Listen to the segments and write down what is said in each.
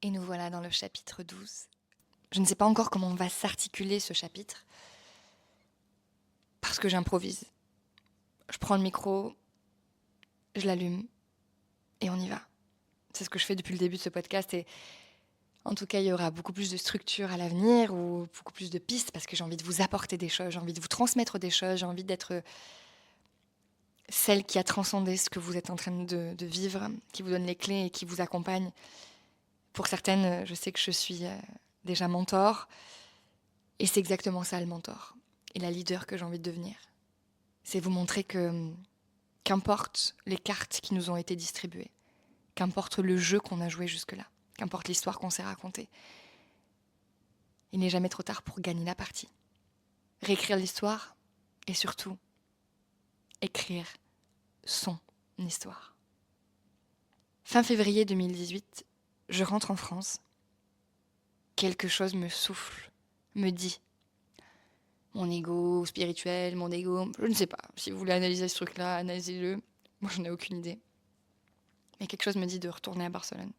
Et nous voilà dans le chapitre 12. Je ne sais pas encore comment va s'articuler ce chapitre, parce que j'improvise. Je prends le micro, je l'allume, et on y va. C'est ce que je fais depuis le début de ce podcast, et en tout cas, il y aura beaucoup plus de structure à l'avenir, ou beaucoup plus de pistes, parce que j'ai envie de vous apporter des choses, j'ai envie de vous transmettre des choses, j'ai envie d'être celle qui a transcendé ce que vous êtes en train de vivre, qui vous donne les clés et qui vous accompagne. Pour certaines, je sais que je suis déjà mentor, et c'est exactement ça le mentor, et la leader que j'ai envie de devenir. C'est vous montrer que qu'importe les cartes qui nous ont été distribuées, qu'importe le jeu qu'on a joué jusque-là, qu'importe l'histoire qu'on s'est racontée, il n'est jamais trop tard pour gagner la partie. Réécrire l'histoire et surtout écrire son histoire. Fin février 2018, je rentre en France. Quelque chose me souffle, me dit. Mon ego spirituel, mon ego, je ne sais pas. Si vous voulez analyser ce truc-là, analysez-le. Moi, je n'ai aucune idée. Mais quelque chose me dit de retourner à Barcelone.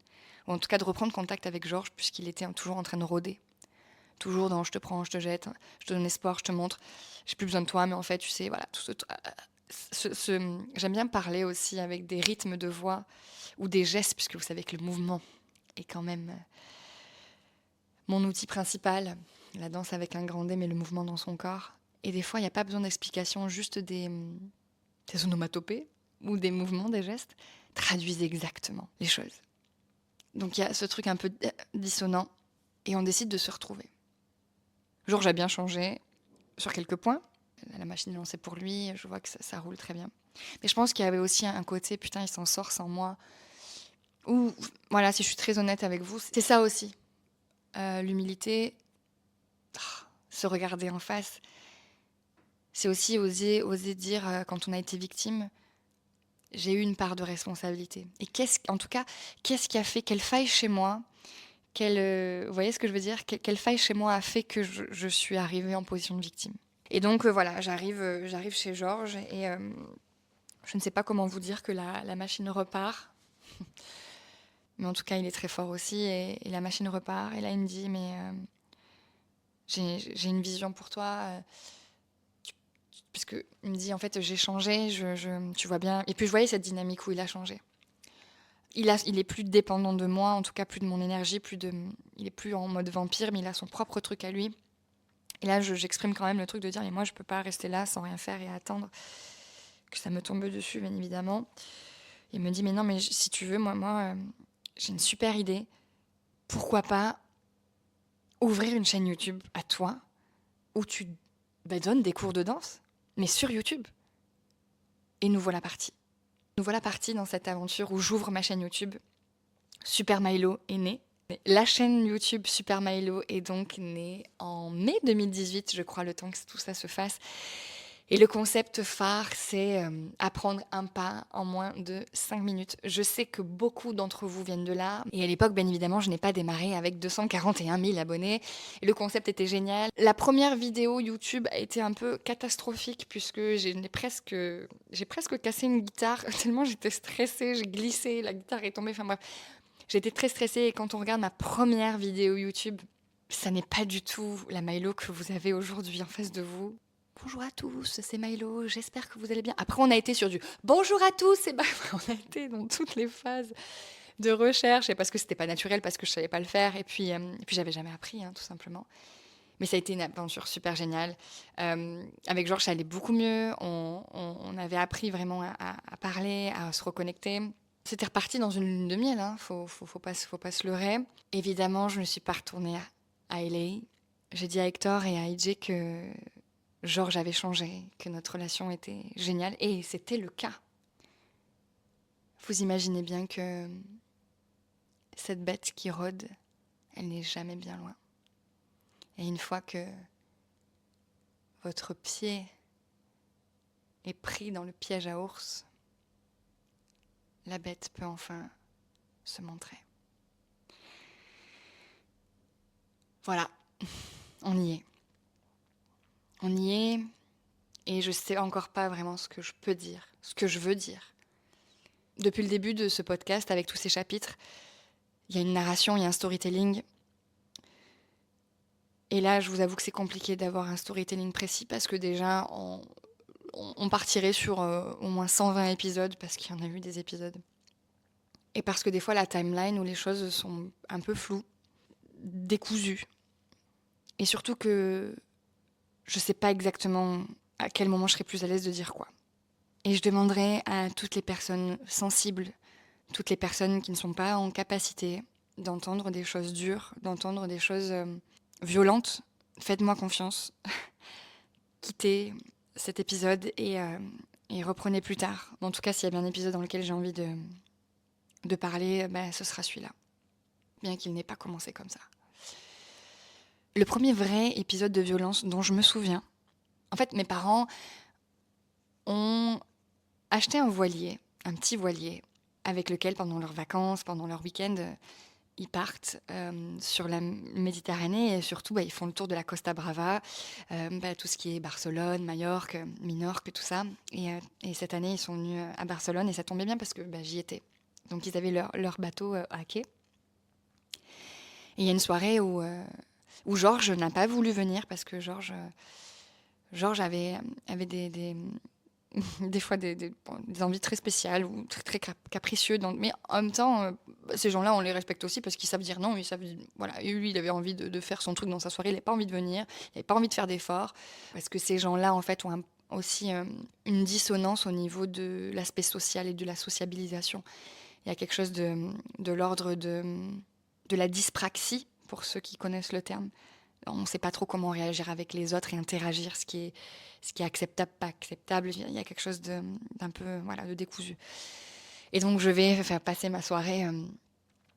Ou en tout cas de reprendre contact avec Georges, puisqu'il était toujours en train de rôder. Toujours dans je te prends, je te jette, je te donne espoir, je te montre. J'ai plus besoin de toi, mais en fait, tu sais, voilà. J'aime bien parler aussi avec des rythmes de voix ou des gestes, puisque vous savez que le mouvement est quand même mon outil principal. La danse avec un grand D, mais le mouvement dans son corps. Et des fois, il n'y a pas besoin d'explication, juste des onomatopées ou des mouvements, des gestes traduisent exactement les choses. Donc il y a ce truc un peu dissonant et on décide de se retrouver. Georges a bien changé sur quelques points. La machine est lancée pour lui, je vois que ça roule très bien. Mais je pense qu'il y avait aussi un côté, putain, il s'en sort sans moi. Ou, voilà, si je suis très honnête avec vous, c'est ça aussi. L'humilité, se regarder en face, c'est aussi oser dire quand on a été victime, j'ai eu une part de responsabilité. Et en tout cas, qu'est-ce qui a fait, quelle faille chez moi, vous voyez ce que je veux dire, quelle faille chez moi a fait que je suis arrivée en position de victime. Et donc voilà, j'arrive chez Georges et je ne sais pas comment vous dire que la machine repart. Mais en tout cas, il est très fort aussi et la machine repart. Et là, il me dit, mais j'ai une vision pour toi. Puisque il me dit, en fait, j'ai changé, tu vois bien. Et puis je voyais cette dynamique où il a changé. Il est plus dépendant de moi, en tout cas plus de mon énergie, il est plus en mode vampire, mais il a son propre truc à lui. Et là, j'exprime quand même le truc de dire, mais moi, je peux pas rester là sans rien faire et attendre que ça me tombe dessus, bien évidemment. Il me dit, mais non, mais si tu veux, moi j'ai une super idée. Pourquoi pas ouvrir une chaîne YouTube à toi où tu donnes des cours de danse, mais sur YouTube. Et nous voilà partis. Nous voilà partis dans cette aventure où j'ouvre ma chaîne YouTube. Super Milo est née. La chaîne YouTube Super Milo est donc née en mai 2018, je crois, le temps que tout ça se fasse. Et le concept phare, c'est apprendre un pas en moins de 5 minutes. Je sais que beaucoup d'entre vous viennent de là. Et à l'époque, bien évidemment, je n'ai pas démarré avec 241 000 abonnés. Et le concept était génial. La première vidéo YouTube a été un peu catastrophique puisque j'ai presque cassé une guitare tellement j'étais stressée, j'ai glissé, la guitare est tombée. Enfin bref, j'étais très stressée. Et quand on regarde ma première vidéo YouTube, ça n'est pas du tout la Milo que vous avez aujourd'hui en face de vous. Bonjour à tous, c'est Milo, j'espère que vous allez bien. Après, on a été sur du bonjour à tous, on a été dans toutes les phases de recherche, et parce que c'était pas naturel, parce que je savais pas le faire, et puis j'avais jamais appris, hein, tout simplement. Mais ça a été une aventure super géniale. Avec Georges, ça allait beaucoup mieux. On avait appris vraiment à parler, à se reconnecter. C'était reparti dans une lune de miel, hein. Faut pas se leurrer. Évidemment, je ne suis pas retournée à LA. J'ai dit à Hector et à IJ que Georges avait changé, que notre relation était géniale, et c'était le cas. Vous imaginez bien que cette bête qui rôde, elle n'est jamais bien loin. Et une fois que votre pied est pris dans le piège à ours, la bête peut enfin se montrer. Voilà, on y est. On y est, et je sais encore pas vraiment ce que je peux dire, ce que je veux dire. Depuis le début de ce podcast, avec tous ces chapitres, Il y a une narration, il y a un storytelling. Et là, je vous avoue que c'est compliqué d'avoir un storytelling précis parce que déjà, on partirait sur au moins 120 épisodes parce qu'il y en a eu des épisodes. Et parce que des fois, la timeline où les choses sont un peu floues, décousues. Et surtout que je sais pas exactement à quel moment je serai plus à l'aise de dire quoi. Et je demanderai à toutes les personnes sensibles, toutes les personnes qui ne sont pas en capacité d'entendre des choses dures, d'entendre des choses violentes, faites-moi confiance. Quittez cet épisode et reprenez plus tard. En tout cas, s'il y a bien un épisode dans lequel j'ai envie de parler, ce sera celui-là. Bien qu'il n'ait pas commencé comme ça. Le premier vrai épisode de violence dont je me souviens, en fait, mes parents ont acheté un voilier, un petit voilier, avec lequel, pendant leurs vacances, pendant leur week-end, ils partent sur la Méditerranée et surtout, ils font le tour de la Costa Brava, tout ce qui est Barcelone, Majorque, Minorque, tout ça. Et cette année, ils sont venus à Barcelone et ça tombait bien parce que j'y étais. Donc, ils avaient leur bateau à quai. Et il y a une soirée où Georges n'a pas voulu venir parce que Georges avait des fois des envies très spéciales ou très, très capricieux. Mais en même temps, ces gens-là, on les respecte aussi parce qu'ils savent dire non. Ils savent, voilà. Et lui, il avait envie de faire son truc dans sa soirée. Il n'avait pas envie de venir. Il n'avait pas envie de faire d'efforts. Parce que ces gens-là, en fait, ont aussi une dissonance au niveau de l'aspect social et de la sociabilisation. Il y a quelque chose de l'ordre de la dyspraxie, pour ceux qui connaissent le terme. On ne sait pas trop comment réagir avec les autres et interagir, ce qui est acceptable, pas acceptable. Il y a quelque chose d'un peu de décousu. Et donc, je vais faire passer ma soirée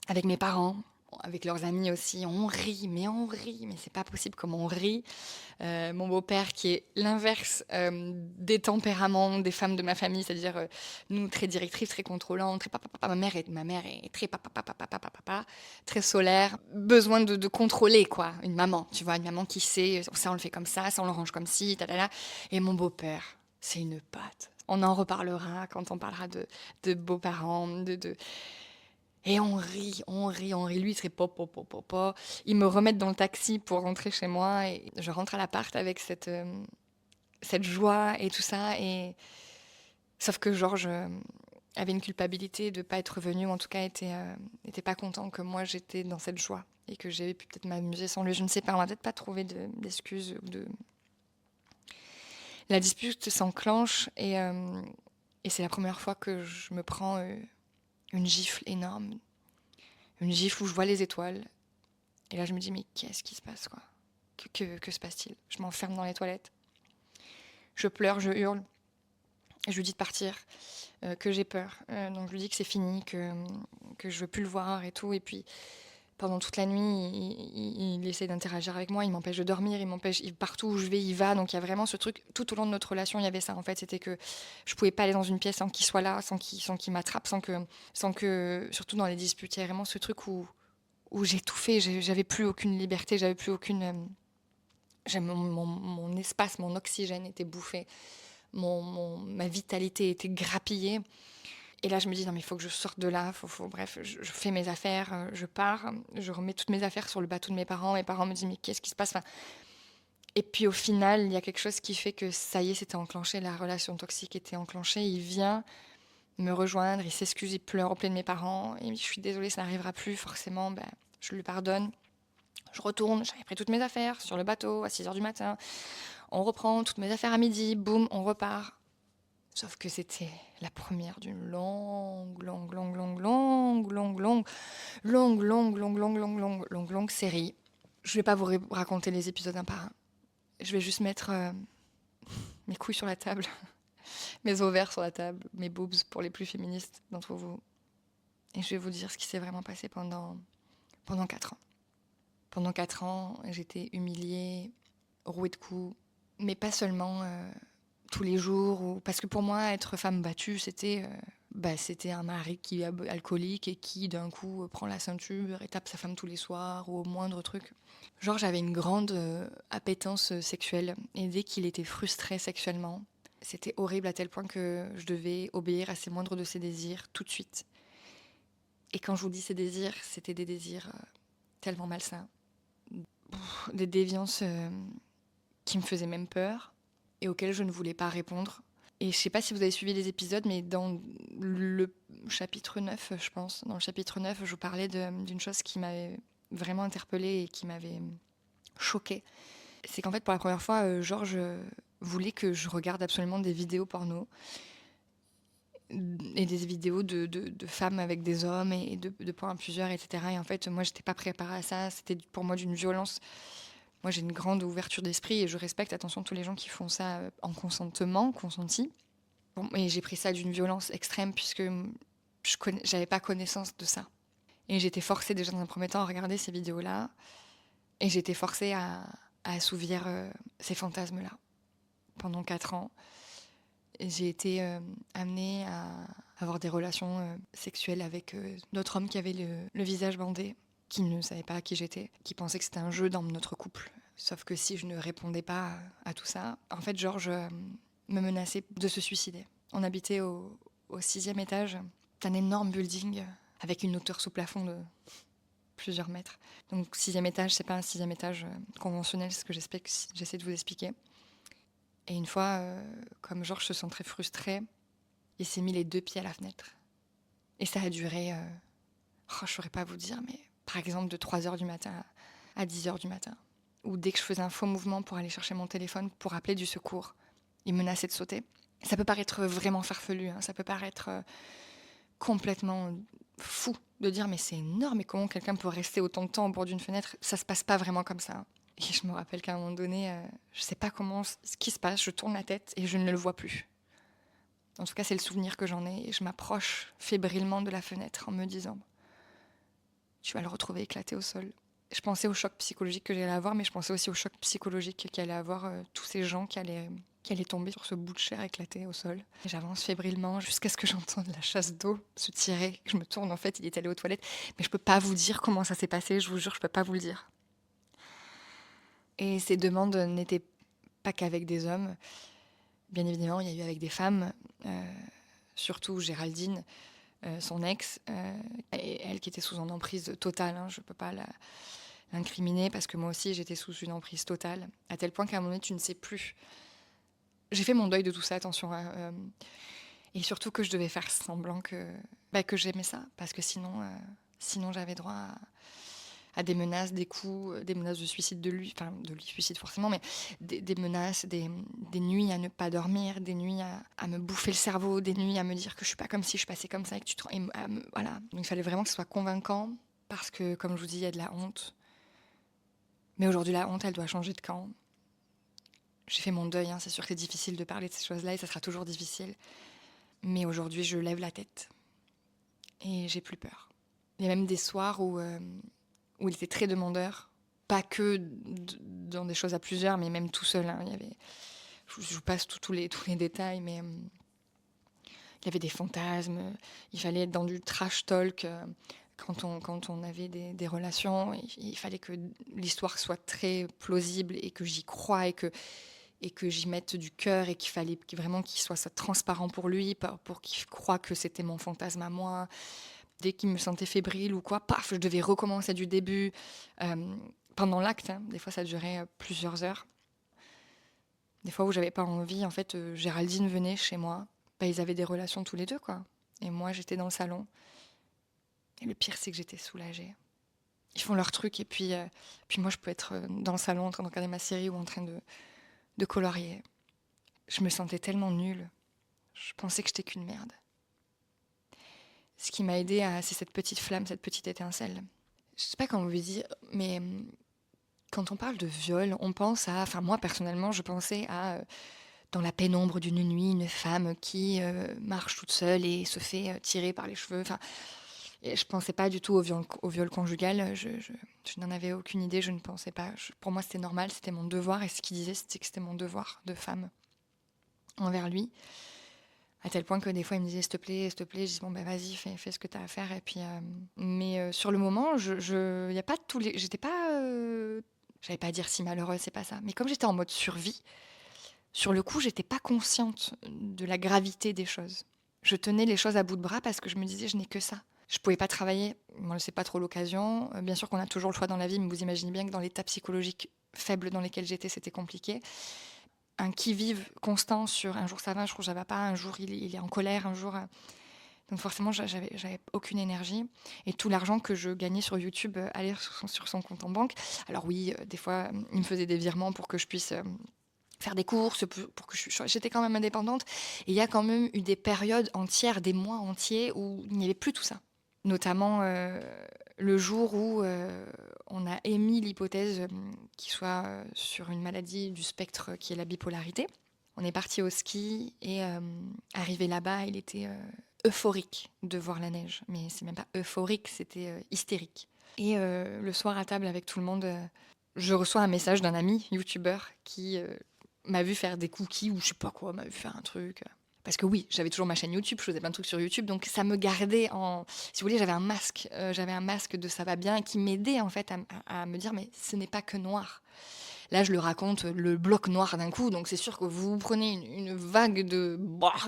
avec mes parents, avec leurs amis aussi. On rit, mais c'est pas possible comme on rit. Mon beau-père qui est l'inverse des tempéraments des femmes de ma famille, c'est-à-dire nous très directrices, très contrôlantes, très papa. Ma mère est très papa, très solaire, besoin de contrôler quoi, une maman, tu vois, une maman qui sait ça on le fait comme ça on le range comme ci, talala. Et mon beau-père, c'est une patte. On en reparlera quand on parlera de beaux-parents, et on rit. Lui, il serait pop. Ils me remettent dans le taxi pour rentrer chez moi et je rentre à l'appart avec cette joie et tout ça. Et sauf que Georges avait une culpabilité de ne pas être venu, ou en tout cas était pas content que moi j'étais dans cette joie et que j'avais pu peut-être m'amuser sans lui. Je ne sais pas, on n'a peut-être pas trouvé d'excuses. La dispute s'enclenche et c'est la première fois que je me prends une gifle énorme. Une gifle où je vois les étoiles. Et là, je me dis, mais qu'est-ce qui se passe, quoi? Que se passe-t-il? Je m'enferme dans les toilettes. Je pleure, je hurle. Je lui dis de partir, que j'ai peur. Donc, je lui dis que c'est fini, que je veux plus le voir et tout. Et puis, pendant toute la nuit, il essaie d'interagir avec moi. Il m'empêche de dormir. Partout où je vais, il va. Donc, il y a vraiment ce truc. Tout au long de notre relation, il y avait ça, en fait. C'était que je pouvais pas aller dans une pièce sans qu'il soit là, sans qu'il m'attrape, sans que, surtout dans les disputes, il y a vraiment ce truc où j'étouffais, j'avais plus aucune liberté, j'avais plus aucune... mon espace, mon oxygène était bouffé, ma vitalité était grappillée. Et là, je me dis, non, mais il faut que je sorte de là, bref, je fais mes affaires, je pars, je remets toutes mes affaires sur le bateau de mes parents. Mes parents me disent, mais qu'est-ce qui se passe? Et puis au final, il y a quelque chose qui fait que ça y est, c'était enclenché, la relation toxique était enclenchée. Il vient me rejoindre, il s'excuse, il pleure auprès de mes parents. Et je suis désolée, ça n'arrivera plus, forcément. Je lui pardonne. Je retourne, j'avais pris toutes mes affaires sur le bateau à 6h du matin. On reprend toutes mes affaires à midi, boum, on repart. Sauf que c'était la première d'une longue série. Je vais pas vous raconter les épisodes un par un. Je vais juste mettre mes couilles sur la table, mes ovaires sur la table, mes boobs pour les plus féministes d'entre vous. Et je vais vous dire ce qui s'est vraiment passé pendant 4 ans. Pendant 4 ans, j'étais humiliée, rouée de coups, mais pas seulement tous les jours. Parce que pour moi, être femme battue, c'était un mari qui est alcoolique et qui, d'un coup, prend la ceinture et tape sa femme tous les soirs ou au moindre truc. Genre, j'avais une grande appétence sexuelle. Et dès qu'il était frustré sexuellement, c'était horrible à tel point que je devais obéir à ses moindres de ses désirs tout de suite. Et quand je vous dis ces désirs, c'était des désirs tellement malsains. Des déviances qui me faisaient même peur et auxquelles je ne voulais pas répondre. Et je sais pas si vous avez suivi les épisodes, mais dans le chapitre 9, je pense, dans le chapitre 9, je vous parlais d'une chose qui m'avait vraiment interpellée et qui m'avait choquée. C'est qu'en fait, pour la première fois, Georges voulait que je regarde absolument des vidéos porno et des vidéos de femmes avec des hommes et de points à plusieurs, etc. Et en fait, moi, j'étais pas préparée à ça. C'était pour moi d'une violence. Moi, j'ai une grande ouverture d'esprit et je respecte, attention, tous les gens qui font ça en consentement, consenti. Bon, et j'ai pris ça d'une violence extrême puisque j'avais pas connaissance de ça. Et j'étais forcée déjà dans un premier temps à regarder ces vidéos-là. Et j'étais forcée à assouvir ces fantasmes-là. Pendant 4 ans, j'ai été amenée à avoir des relations sexuelles avec d'autres hommes qui avaient le visage bandé, qui ne savaient pas qui j'étais, qui pensaient que c'était un jeu dans notre couple. Sauf que si je ne répondais pas à tout ça, en fait, Georges me menaçait de se suicider. On habitait au 6e étage d'un énorme building avec une hauteur sous plafond de plusieurs mètres. Donc 6e étage, c'est pas un 6e étage conventionnel, c'est ce que j'essaie de vous expliquer. Et une fois, comme Georges se sent très frustré, il s'est mis les 2 pieds à la fenêtre. Et ça a duré, je ne saurais pas vous dire, mais par exemple de 3h du matin à 10h du matin. Ou dès que je faisais un faux mouvement pour aller chercher mon téléphone pour appeler du secours, il menaçait de sauter. Ça peut paraître vraiment farfelu, hein, ça peut paraître complètement fou de dire mais c'est énorme, mais comment quelqu'un peut rester autant de temps au bord d'une fenêtre? Ça se passe pas vraiment comme ça. Et je me rappelle qu'à un moment donné, je sais pas ce qui se passe, je tourne la tête et je ne le vois plus. En tout cas, c'est le souvenir que j'en ai et je m'approche fébrilement de la fenêtre en me disant tu vas le retrouver éclaté au sol. Je pensais au choc psychologique que j'allais avoir, mais je pensais aussi au choc psychologique qu'allaient avoir tous ces gens qui allaient tomber sur ce bout de chair éclaté au sol. Et j'avance fébrilement jusqu'à ce que j'entende la chasse d'eau se tirer. Je me tourne, en fait, il est allé aux toilettes. Mais je peux pas vous dire comment ça s'est passé, je vous jure, je peux pas vous le dire. Et ces demandes n'étaient pas qu'avec des hommes. Bien évidemment, il y a eu avec des femmes, surtout Géraldine, son ex, et elle qui était sous une emprise totale. Hein, je ne peux pas l'incriminer parce que moi aussi j'étais sous une emprise totale, à tel point qu'à un moment donné tu ne sais plus. J'ai fait mon deuil de tout ça, attention. Et surtout que je devais faire semblant que j'aimais ça, parce que sinon j'avais droit à des menaces, des coups, des menaces de suicide de lui, enfin de lui suicide forcément, mais des menaces, des nuits à ne pas dormir, des nuits à me bouffer le cerveau, des nuits à me dire que je suis pas comme si je passais comme ça et que voilà. Donc il fallait vraiment que ce soit convaincant, parce que comme je vous dis, il y a de la honte. Mais aujourd'hui, la honte, elle doit changer de camp. J'ai fait mon deuil, hein, c'est sûr que c'est difficile de parler de ces choses-là et ça sera toujours difficile. Mais aujourd'hui, je lève la tête et j'ai plus peur. Il y a même des soirs où il était très demandeur, pas que dans des choses à plusieurs, mais même tout seul. Hein. Je vous passe tous les détails, mais il y avait des fantasmes, il fallait être dans du trash talk quand on avait des relations, il fallait que l'histoire soit très plausible et que j'y croie et que j'y mette du cœur et qu'il fallait vraiment qu'il soit ça transparent pour lui, pour qu'il croie que c'était mon fantasme à moi. Dès qu'il me sentait fébrile ou quoi, paf, je devais recommencer du début. Pendant l'acte, hein, des fois ça durait plusieurs heures. Des fois où j'avais pas envie, en fait, Géraldine venait chez moi. Ils avaient des relations tous les deux, quoi. Et moi, j'étais dans le salon. Et le pire, c'est que j'étais soulagée. Ils font leur truc et puis moi, je peux être dans le salon en train de regarder ma série ou en train de colorier. Je me sentais tellement nulle. Je pensais que j'étais qu'une merde. Ce qui m'a aidée, c'est cette petite flamme, cette petite étincelle. Je sais pas comment vous dire, mais quand on parle de viol, on pense à... Enfin, moi, personnellement, je pensais à... dans la pénombre d'une nuit, une femme qui marche toute seule et se fait tirer par les cheveux. Enfin, et je pensais pas du tout au viol conjugal. Je n'en avais aucune idée, je ne pensais pas. Pour moi, c'était normal, c'était mon devoir. Et ce qu'il disait, c'était que c'était mon devoir de femme envers lui. À tel point que des fois, il me disait, s'il te plaît. Je dis, bon, ben vas-y, fais ce que tu as à faire. Et puis, mais sur le moment, y a pas tous les... J'étais pas... j'allais pas dire si malheureuse, c'est pas ça. Mais comme j'étais en mode survie, sur le coup, j'étais pas consciente de la gravité des choses. Je tenais les choses à bout de bras parce que je me disais, je n'ai que ça. Je pouvais pas travailler, on ne laissait pas trop l'occasion. Bien sûr qu'on a toujours le choix dans la vie, mais vous imaginez bien que dans l'état psychologique faible dans lequel j'étais, c'était compliqué. Un qui-vive constant sur un jour ça va, je trouve que ça va pas, un jour il est en colère, un jour... Donc forcément, j'avais aucune énergie. Et tout l'argent que je gagnais sur YouTube allait sur son compte en banque. Alors oui, des fois, il me faisait des virements pour que je puisse faire des courses, pour que j'étais quand même indépendante. Et il y a quand même eu des périodes entières, des mois entiers où il n'y avait plus tout ça. Notamment le jour où on a émis l'hypothèse qu'il soit sur une maladie du spectre qui est la bipolarité. On est parti au ski et arrivé là-bas, il était euphorique de voir la neige. Mais c'est même pas euphorique, c'était hystérique. Et le soir à table avec tout le monde, je reçois un message d'un ami youtubeur qui m'a vu faire des cookies ou je sais pas quoi, m'a vu faire un truc. Parce que oui, j'avais toujours ma chaîne YouTube, je faisais plein de trucs sur YouTube, donc ça me gardait en... Si vous voulez, j'avais un masque de ça va bien qui m'aidait en fait à me dire mais ce n'est pas que noir. Là, je le raconte le bloc noir d'un coup, donc c'est sûr que vous prenez une vague de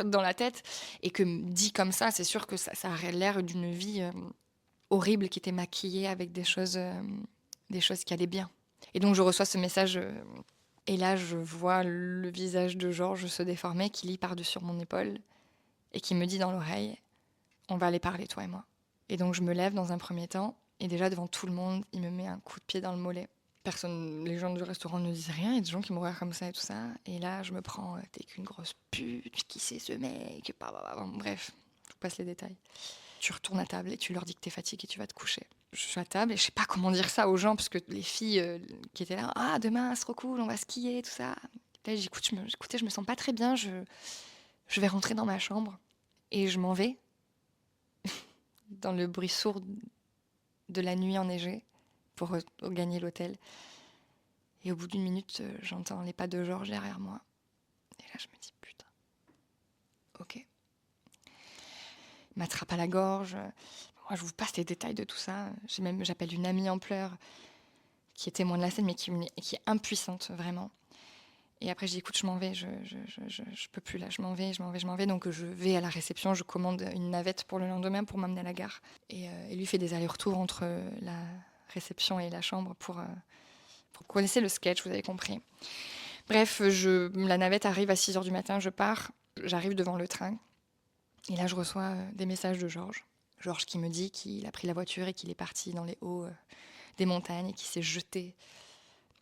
dans la tête et que dit comme ça, c'est sûr que ça aurait l'air d'une vie horrible qui était maquillée avec des choses qui allaient bien. Et donc je reçois ce message et là je vois le visage de Georges se déformer qui lit par-dessus mon épaule et qui me dit dans l'oreille on va aller parler toi et moi. Et donc je me lève dans un premier temps et déjà devant tout le monde il me met un coup de pied dans le mollet. Personne, les gens du restaurant ne disent rien, il y a des gens qui me regardent comme ça et tout ça. Et là je me prends t'es qu'une grosse pute, qui c'est ce mec, bref, je vous passe les détails. Tu retournes à table et tu leur dis que t'es fatiguée et tu vas te coucher. Je suis à table et je sais pas comment dire ça aux gens parce que les filles qui étaient là, ah demain c'est trop cool, on va skier, tout ça. Là j'écoute, écoutez, je me sens pas très bien, je vais rentrer dans ma chambre et je m'en vais dans le bruit sourd de la nuit enneigée pour gagner l'hôtel. Et au bout d'une minute, j'entends les pas de Georges derrière moi. Et là je me dis putain, ok. Il m'attrape à la gorge. Moi, je vous passe les détails de tout ça. J'appelle une amie en pleurs qui est témoin de la scène, mais qui est impuissante, vraiment. Et après, je dis, écoute, je m'en vais, je peux plus là, je m'en vais. Donc, je vais à la réception, je commande une navette pour le lendemain pour m'amener à la gare. Et lui fait des allers-retours entre la réception et la chambre pour vous connaissez le sketch, vous avez compris. Bref, la navette arrive à 6h du matin, je pars, j'arrive devant le train. Et là, je reçois des messages de Georges. Georges qui me dit qu'il a pris la voiture et qu'il est parti dans les hauts des montagnes et qu'il s'est jeté.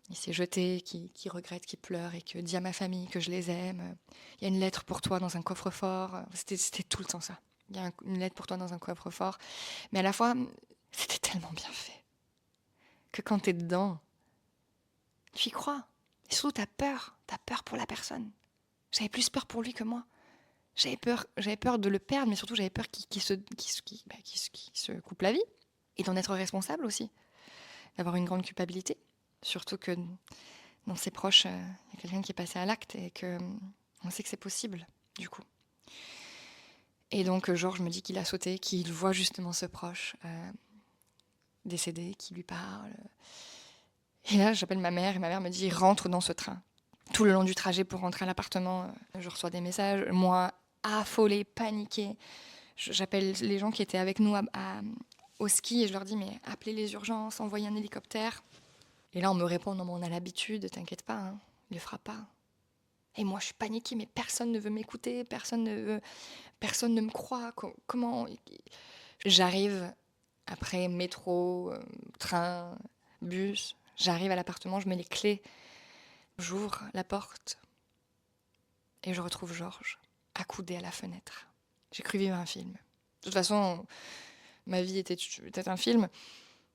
Il s'est jeté, qui regrette, qui pleure et que dit à ma famille que je les aime. Il y a une lettre pour toi dans un coffre-fort. C'était tout le temps ça. Il y a une lettre pour toi dans un coffre-fort. Mais à la fois, c'était tellement bien fait que quand t'es dedans, tu y crois. Et surtout, t'as peur. T'as peur pour la personne. J'avais plus peur pour lui que moi. J'avais peur de le perdre, mais surtout j'avais peur qu'il se coupe la vie et d'en être responsable aussi, d'avoir une grande culpabilité. Surtout que dans ses proches, il y a quelqu'un qui est passé à l'acte et que on sait que c'est possible, du coup. Et donc Georges me dit qu'il a sauté, qu'il voit justement ce proche décédé, qui lui parle. Et là, j'appelle ma mère et ma mère me dit rentre dans ce train. Tout le long du trajet pour rentrer à l'appartement, je reçois des messages. Moi, affolée, paniquée, j'appelle les gens qui étaient avec nous au ski et je leur dis mais appelez les urgences, envoyez un hélicoptère. Et là, on me répond non, mais on a l'habitude, t'inquiète pas, hein, il le fera pas. Et moi, je suis paniquée, mais personne ne veut m'écouter, personne ne me croit. Comment J'arrive après métro, train, bus. J'arrive à l'appartement, je mets les clés, j'ouvre la porte et je retrouve Georges accoudé à la fenêtre. J'ai cru vivre un film. De toute façon, ma vie était peut-être un film.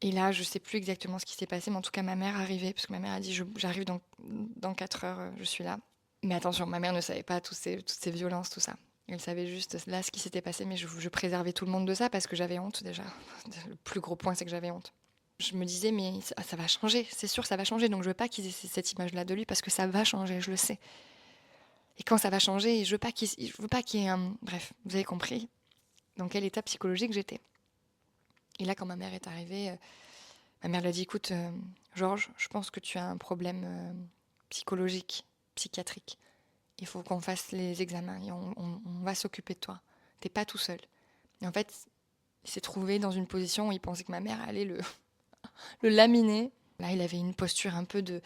Et là, je sais plus exactement ce qui s'est passé, mais en tout cas, ma mère arrivait, parce que ma mère a dit j'arrive dans 4 heures, je suis là. Mais attention, ma mère ne savait pas toutes ces violences, tout ça. Elle savait juste là ce qui s'était passé, mais je préservais tout le monde de ça parce que j'avais honte déjà. Le plus gros point, c'est que j'avais honte. Je me disais, mais ça va changer, c'est sûr, ça va changer. Donc je veux pas qu'ils aient cette image-là de lui parce que ça va changer, je le sais. Et quand ça va changer, je veux pas qu'il y ait un... Bref, vous avez compris dans quel état psychologique j'étais. Et là, quand ma mère est arrivée, ma mère lui a dit, écoute, Georges, je pense que tu as un problème psychologique, psychiatrique. Il faut qu'on fasse les examens et on va s'occuper de toi. T'es pas tout seul. Et en fait, Il s'est trouvé dans une position où il pensait que ma mère allait le laminer. Là, il avait une posture un peu de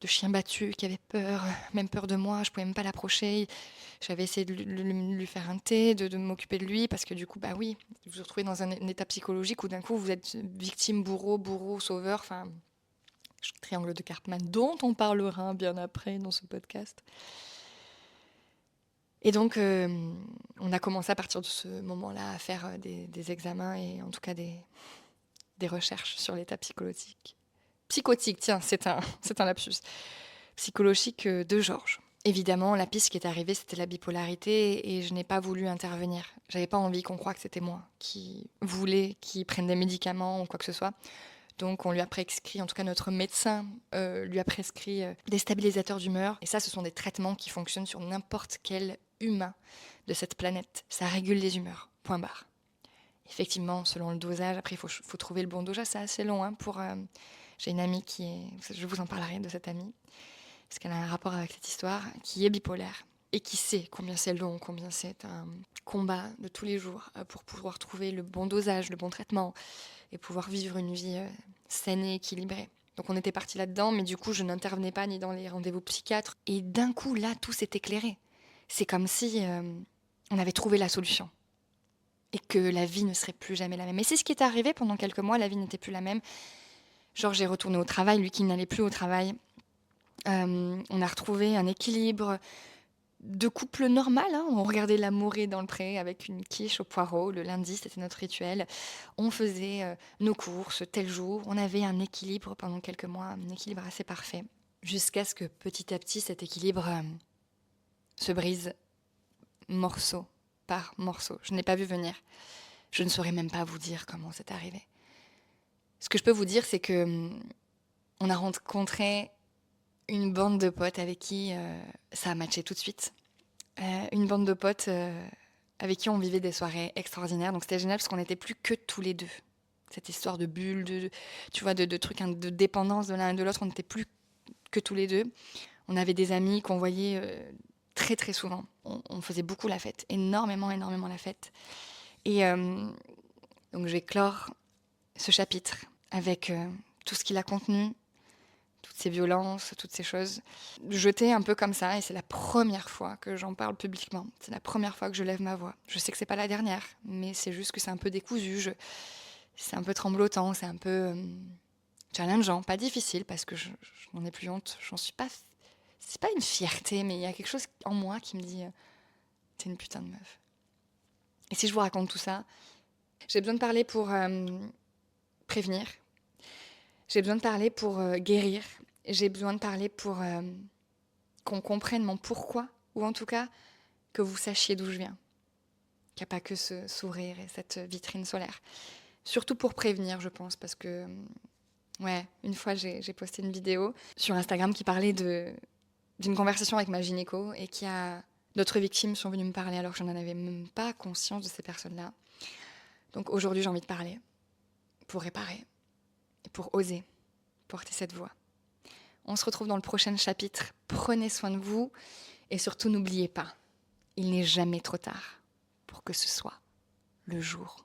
chien battu qui avait peur, même peur de moi. Je pouvais même pas l'approcher. J'avais essayé de lui faire un thé, de m'occuper de lui, parce que du coup, bah oui, vous vous retrouvez dans un état psychologique où d'un coup, vous êtes victime, bourreau, sauveur, enfin, triangle de Cartman, dont on parlera bien après dans ce podcast. Et donc, on a commencé à partir de ce moment-là à faire des examens et en tout cas des recherches sur l'état psychologique. Psychotique, tiens, c'est un lapsus. Psychologique de Georges. Évidemment, la piste qui est arrivée, c'était la bipolarité et je n'ai pas voulu intervenir. J'avais pas envie qu'on croie que c'était moi qui voulais qu'il prenne des médicaments ou quoi que ce soit. Donc on lui a prescrit, en tout cas notre médecin lui a prescrit des stabilisateurs d'humeur. Et ça, ce sont des traitements qui fonctionnent sur n'importe quel humain de cette planète. Ça régule les humeurs, point barre. Effectivement, selon le dosage, après il faut trouver le bon dosage, c'est assez long. J'ai une amie qui est, je vous en parlerai de cette amie, parce qu'elle a un rapport avec cette histoire, qui est bipolaire et qui sait combien c'est long, combien c'est un combat de tous les jours pour pouvoir trouver le bon dosage, le bon traitement et pouvoir vivre une vie saine et équilibrée. Donc on était parti là-dedans, mais du coup je n'intervenais pas ni dans les rendez-vous psychiatres. Et d'un coup là, tout s'est éclairé. C'est comme si on avait trouvé la solution et que la vie ne serait plus jamais la même. Et c'est ce qui est arrivé pendant quelques mois, la vie n'était plus la même. Georges est retourné au travail, lui qui n'allait plus au travail. On a retrouvé un équilibre de couple normal. On regardait l'amoureux dans le pré avec une quiche au poireau. Le lundi, c'était notre rituel. On faisait nos courses tel jour. On avait un équilibre pendant quelques mois, un équilibre assez parfait. Jusqu'à ce que petit à petit, cet équilibre se brise morceau par morceau. Je n'ai pas vu venir. Je ne saurais même pas vous dire comment c'est arrivé. Ce que je peux vous dire, c'est que on a rencontré une bande de potes avec qui ça a matché tout de suite. Une bande de potes avec qui on vivait des soirées extraordinaires. Donc c'était génial parce qu'on n'était plus que tous les deux. Cette histoire de bulles, tu vois, de trucs de dépendance de l'un et de l'autre, on n'était plus que tous les deux. On avait des amis qu'on voyait très très souvent. On faisait beaucoup la fête, énormément la fête. Et donc je vais clore ce chapitre avec tout ce qu'il a contenu, toutes ces violences, toutes ces choses, jetées un peu comme ça. Et c'est la première fois que j'en parle publiquement. C'est la première fois que je lève ma voix. Je sais que c'est pas la dernière, mais c'est juste que c'est un peu décousu. C'est un peu tremblotant, c'est un peu challengeant, pas difficile parce que je n'en ai plus honte. J'en suis pas. C'est pas une fierté, mais il y a quelque chose en moi qui me dit t'es une putain de meuf. Et si je vous raconte tout ça, j'ai besoin de parler pour prévenir. J'ai besoin de parler pour guérir. J'ai besoin de parler pour qu'on comprenne mon pourquoi, ou en tout cas que vous sachiez d'où je viens. Qu'il n'y a pas que ce sourire et cette vitrine solaire. Surtout pour prévenir, je pense, parce que une fois j'ai posté une vidéo sur Instagram qui parlait d'une conversation avec ma gynéco et d'autres victimes sont venues me parler alors que je n'en avais même pas conscience de ces personnes-là. Donc aujourd'hui, j'ai envie de parler pour réparer et pour oser porter cette voix. On se retrouve dans le prochain chapitre. Prenez soin de vous et surtout n'oubliez pas, il n'est jamais trop tard pour que ce soit le jour